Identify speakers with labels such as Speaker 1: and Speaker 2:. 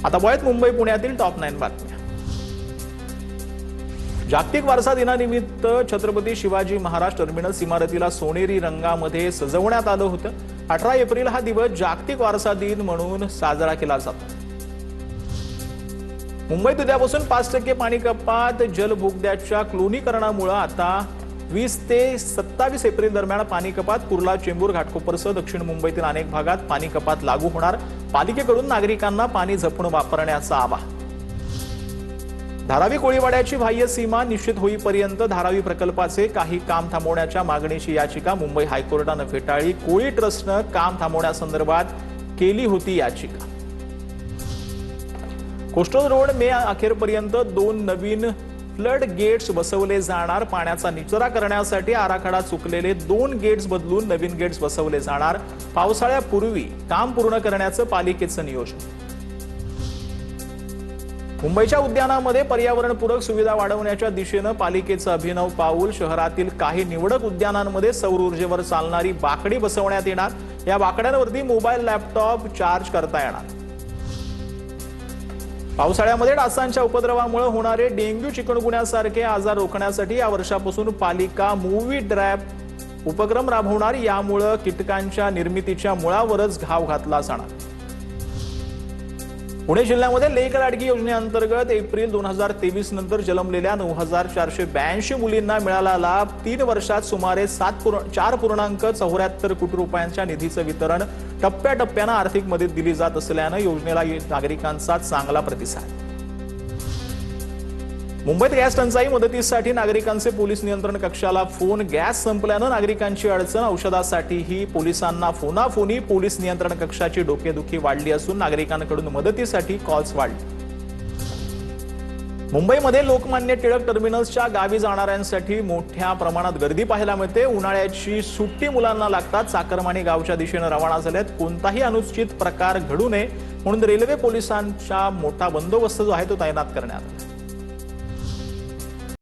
Speaker 1: आता बघूयात मुंबई पुण्यातील टॉप 9 बातम्या। जागतिक वारसा दिनानिमित्त छत्रपती शिवाजी महाराज टर्मिनस इमारतीला सोनेरी रंगामध्ये सजवण्यात आलं होतं। 18 एप्रिल हा दिवस जागतिक वारसा दिन म्हणून साजरा केला जातो। मुंबईत उद्यापासून 5% पाणी कपात। जलभोगद्याच्या क्लोनीकरणामुळे आता 20 ते 27 एप्रिल दरम्यान पाणी कपात। कुर्ला, चेंबूर, घाटकोपरसह दक्षिण मुंबईतील अनेक भागात पाणी कपात लागू होणार। पालिकेकडून नागरिकांना पाणी जपून वापरण्याचं आवाहन। धारावी कोळीवाड्याची बाह्य सीमा निश्चित होईपर्यंत धारावी प्रकल्पाचे काही काम थांबवण्याच्या मागणीची याचिका मुंबई हायकोर्टाने फेटाळली। कोळी ट्रस्टने काम थांबवण्यासंदर्भात केली होती याचिका। कोस्टल रोड मे अखेरपर्यंत 2 नवीन फ्लड गेट्स बसवले जाणार। पाण्याचा निचरा करण्यासाठी आराखडा चुकलेले 2 गेट्स बदलून नवीन गेट्स बसवले जाणार। पावसाळ्यापूर्वी काम पूर्ण करण्याचं पालिकेचं नियोजन। मुंबईच्या उद्यानांमध्ये पर्यावरणपूरक सुविधा वाढवण्याच्या दिशेने पालिकेचं अभिनव पाऊल। शहरातील काही निवडक उद्यानांमध्ये सौर ऊर्जेवर चालणारी बाकडी बसवण्यात येणार। या बाकड्यांवरती मोबाईल, लॅपटॉप चार्ज करता येणार। पावसाळ्यामध्ये डासांच्या उपद्रवामुळे होणारे डेंग्यू, चिकनगुन्यासारखे आजार रोखण्यासाठी या वर्षापासून पालिका मूव्ही ट्रॅप उपक्रम राबवणार। यामुळे कीटकांच्या निर्मितीच्या मुळावरच घाव घातला जाणार। पुणे जिल्ह्यामध्ये लेक लाडकी योजनेअंतर्गत एप्रिल 2023 नंतर जन्मलेल्या 9482 मुलींना मिळाला लाभ। 3 वर्षात सुमारे 4.74 कोटी रुपयांच्या निधीचं वितरण। टप्प्याटप्प्याने आर्थिक मदत दिली जात असल्याने योजनेला नागरिकांचा चांगला प्रतिसाद। मुंबईत गॅस टंचाई मदतीसाठी नागरिकांचे पोलीस नियंत्रण कक्षाला फोन। गॅस संपल्याने नागरिकांची अडचण। औषधासाठीही पोलिसांना फोनाफोनी। पोलीस नियंत्रण कक्षाची डोकेदुखी वाढली असून नागरिकांकडून मदतीसाठी कॉल्स वाढले। मुंबईमध्ये लोकमान्य टिळक टर्मिनसच्या गावी जाणाऱ्यांसाठी मोठ्या प्रमाणात गर्दी पाहायला मिळते। उन्हाळ्याची सुट्टी मुलांना लागतात। चाकरमानी गावच्या दिशेने रवाना झालेत। कोणताही अनुचित प्रकार घडू नये म्हणून रेल्वे पोलिसांचा मोठा बंदोबस्त जो आहे तो तैनात करण्यात आला।